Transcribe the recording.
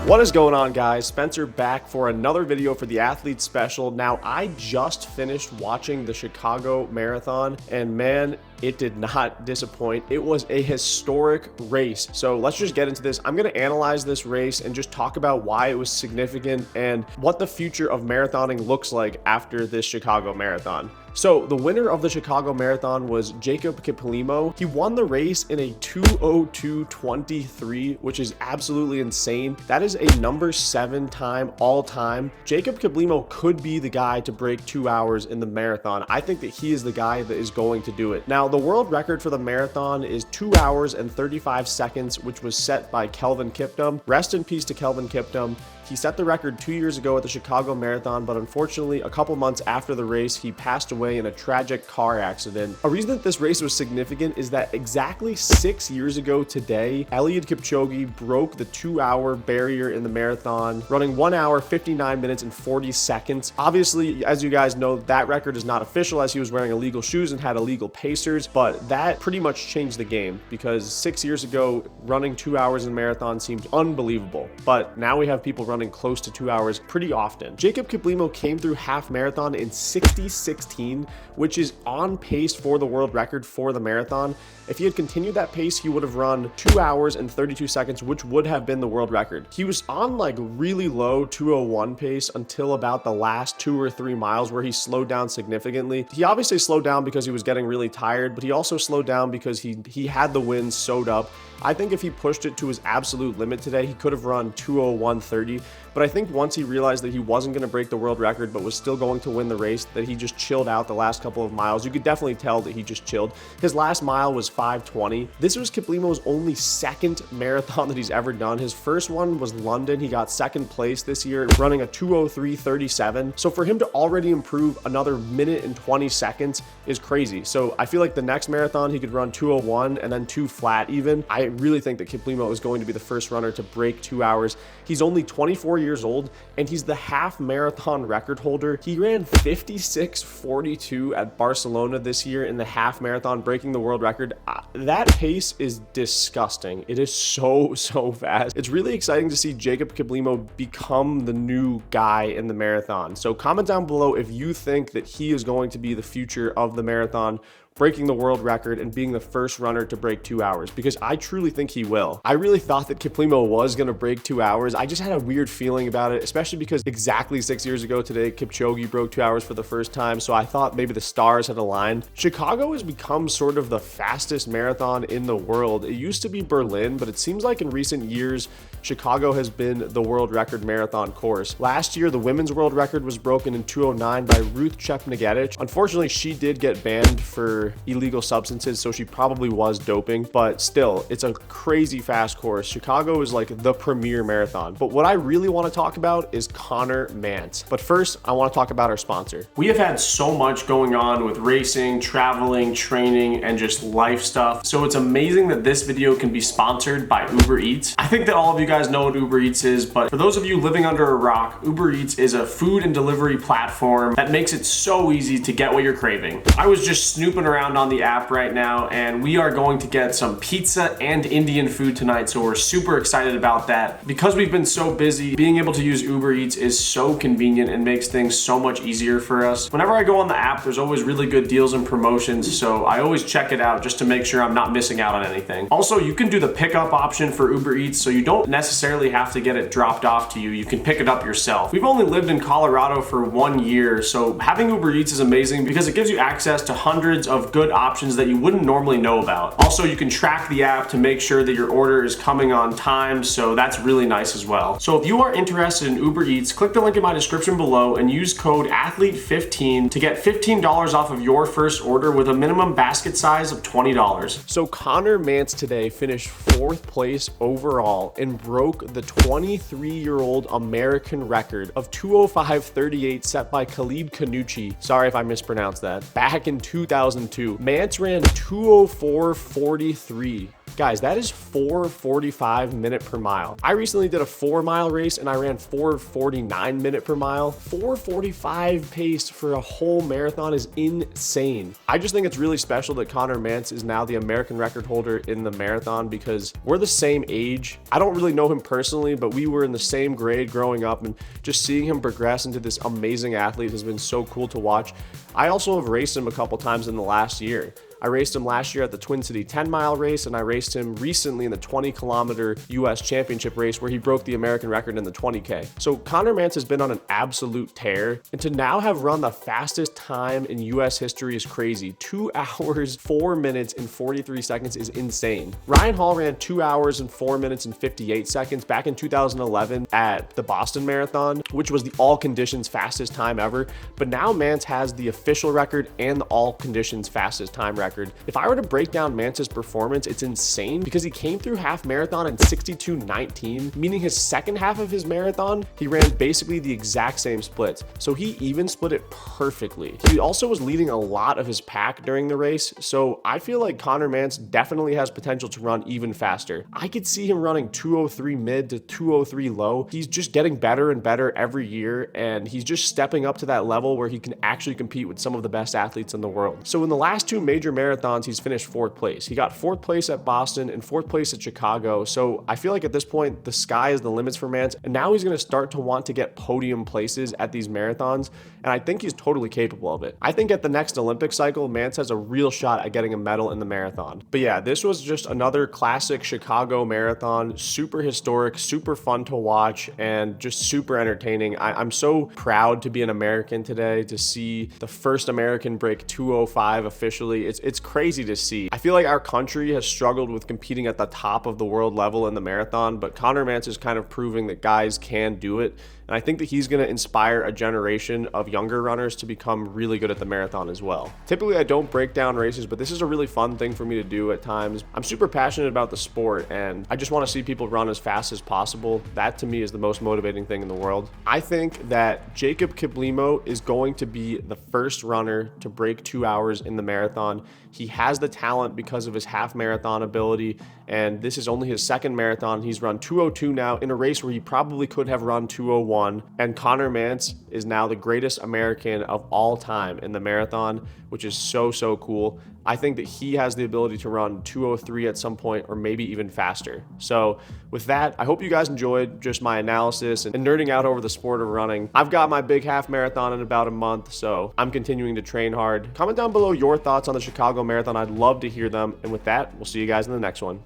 What is going on, guys? Spencer back for another video for the Athlete Special. Now, I just finished watching the Chicago Marathon, and man, it did not disappoint. It was a historic race. So let's just get into this. I'm going to analyze this race and just talk about why it was significant and what the future of marathoning looks like after this Chicago Marathon. So the winner of the Chicago Marathon was Jacob Kiplimo. He won the race in a 2:02:23, which is absolutely insane. That is a number 7 time all time. Jacob Kiplimo could be the guy to break 2 hours in the marathon. I think that he is the guy that is going to do it. Now, the world record for the marathon is 2 hours and 35 seconds, which was set by Kelvin Kiptum. Rest in peace to Kelvin Kiptum. He set the record 2 years ago at the Chicago Marathon, but unfortunately, a couple months after the race, he passed away in a tragic car accident. A reason that this race was significant is that exactly 6 years ago today, Eliud Kipchoge broke the 2-hour barrier in the marathon, running 1 hour, 59 minutes, and 40 seconds. Obviously, as you guys know, that record is not official as he was wearing illegal shoes and had illegal pacers, but that pretty much changed the game because 6 years ago, running 2 hours in a marathon seemed unbelievable. But now we have people running close to 2 hours pretty often. Jacob Kiplimo came through half marathon in 60:16, which is on pace for the world record for the marathon. If he had continued that pace, he would have run 2 hours and 32 seconds, which would have been the world record. He was on like really low 2:01 pace until about the last 2 or 3 miles where he slowed down significantly. He obviously slowed down because he was getting really tired, but he also slowed down because he had the wind sewed up. I think if he pushed it to his absolute limit today, he could have run 2:01:30. But I think once he realized that he wasn't going to break the world record, but was still going to win the race, that he just chilled out the last couple of miles. You could definitely tell that he just chilled. His last mile was 5:20. This was Kiplimo's only second marathon that he's ever done. His first one was London. He got second place this year, running a 2:03:37. So for him to already improve another minute and 20 seconds is crazy. So I feel like the next marathon, he could run 2:01 and then 2 flat even. I really think that Kiplimo is going to be the first runner to break 2 hours. He's only 24 years old, and he's the half marathon record holder. He ran 56:42 at Barcelona this year in the half marathon, breaking the world record. That pace is disgusting. It is so fast. It's really exciting to see Jacob Kiplimo become the new guy in the marathon. So comment down below if you think that he is going to be the future of the marathon, breaking the world record and being the first runner to break 2 hours, because I truly think he will. I really thought that Kiplimo was going to break 2 hours. I just had a weird feeling about it, especially because exactly 6 years ago today, Kipchoge broke 2 hours for the first time. So I thought maybe the stars had aligned. Chicago has become sort of the fastest marathon in the world. It used to be Berlin, but it seems like in recent years, Chicago has been the world record marathon course. Last year, the women's world record was broken in 2:09 by Ruth Chepngetich. Unfortunately, she did get banned for illegal substances, so she probably was doping, but still, it's a crazy fast course. Chicago is like the premier marathon. But what I really want to talk about is Conner Mantz. But first, I want to talk about our sponsor. We have had so much going on with racing, traveling, training, and just life stuff. So it's amazing that this video can be sponsored by Uber Eats. I think that all of you guys know what Uber Eats is, but for those of you living under a rock, Uber Eats is a food and delivery platform that makes it so easy to get what you're craving. I was just snooping around on the app right now, and we are going to get some pizza and Indian food tonight, so we're super excited about that. Because we've been so busy, being able to use Uber Eats is so convenient and makes things so much easier for us. Whenever I go on the app, there's always really good deals and promotions, so I always check it out just to make sure I'm not missing out on anything. Also, you can do the pickup option for Uber Eats, so you don't necessarily have to get it dropped off to you. You can pick it up yourself. We've only lived in Colorado for 1 year, so having Uber Eats is amazing because it gives you access to hundreds of good options that you wouldn't normally know about. Also, you can track the app to make sure that your order is coming on time, so that's really nice as well. So if you are interested in Uber Eats, click the link in my description below and use code ATHLETE15 to get $15 off of your first order with a minimum basket size of $20. So Conner Mantz today finished 4th place overall and broke the 23-year-old American record of 2:05:38 set by Khalid Kanuchi. Sorry if I mispronounced that. Back in 2002. Mantz ran 2:04:43 Guys, that is 4:45 minute per mile. I recently did a 4-mile race and I ran 4:49 minute per mile. 4:45 pace for a whole marathon is insane. I just think it's really special that Conner Mantz is now the American record holder in the marathon because we're the same age. I don't really know him personally, but we were in the same grade growing up, and just seeing him progress into this amazing athlete has been so cool to watch. I also have raced him a couple times in the last year. I raced him last year at the Twin City 10-mile race, and I raced him recently in the 20-kilometer US Championship race where he broke the American record in the 20K. So Conner Mantz has been on an absolute tear, and to now have run the fastest time in US history is crazy. 2 hours, 4 minutes, and 43 seconds is insane. Ryan Hall ran 2 hours and 4 minutes and 58 seconds back in 2011 at the Boston Marathon, which was the all conditions fastest time ever. But now Mantz has the official record and the all conditions fastest time record. If I were to break down Mantz's performance, it's insane because he came through half marathon in 62:19, meaning his second half of his marathon, he ran basically the exact same splits. So he even split it perfectly. He also was leading a lot of his pack during the race. So I feel like Conner Mantz definitely has potential to run even faster. I could see him running 2:03 mid to 2:03 low. He's just getting better and better every year, and he's just stepping up to that level where he can actually compete with some of the best athletes in the world. So in the last 2 major marathons, he's finished 4th place. He got 4th place at Boston and 4th place at Chicago. So I feel like at this point, the sky is the limits for Mantz, and now he's going to start to want to get podium places at these marathons, and I think he's totally capable of it. I think at the next Olympic cycle, Mantz has a real shot at getting a medal in the marathon. But yeah, this was just another classic Chicago marathon, super historic, super fun to watch, and just super entertaining. I'm so proud to be an American today, to see the first American break 2:05 officially. It's crazy to see. I feel like our country has struggled with competing at the top of the world level in the marathon, but Conner Mantz is kind of proving that guys can do it. And I think that he's going to inspire a generation of younger runners to become really good at the marathon as well. Typically, I don't break down races, but this is a really fun thing for me to do at times. I'm super passionate about the sport, and I just want to see people run as fast as possible. That to me is the most motivating thing in the world. I think that Jacob Kiplimo is going to be the first runner to break 2 hours in the marathon. He has the talent because of his half marathon ability, and this is only his second marathon. He's run 2:02 now in a race where he probably could have run 2:01, and Conner Mantz is now the greatest American of all time in the marathon, which is so cool. I think that he has the ability to run 2:03 at some point, or maybe even faster. So with that, I hope you guys enjoyed just my analysis and nerding out over the sport of running. I've got my big half marathon in about a month, so I'm continuing to train hard. Comment down below your thoughts on the Chicago Marathon. I'd love to hear them. And with that, we'll see you guys in the next one.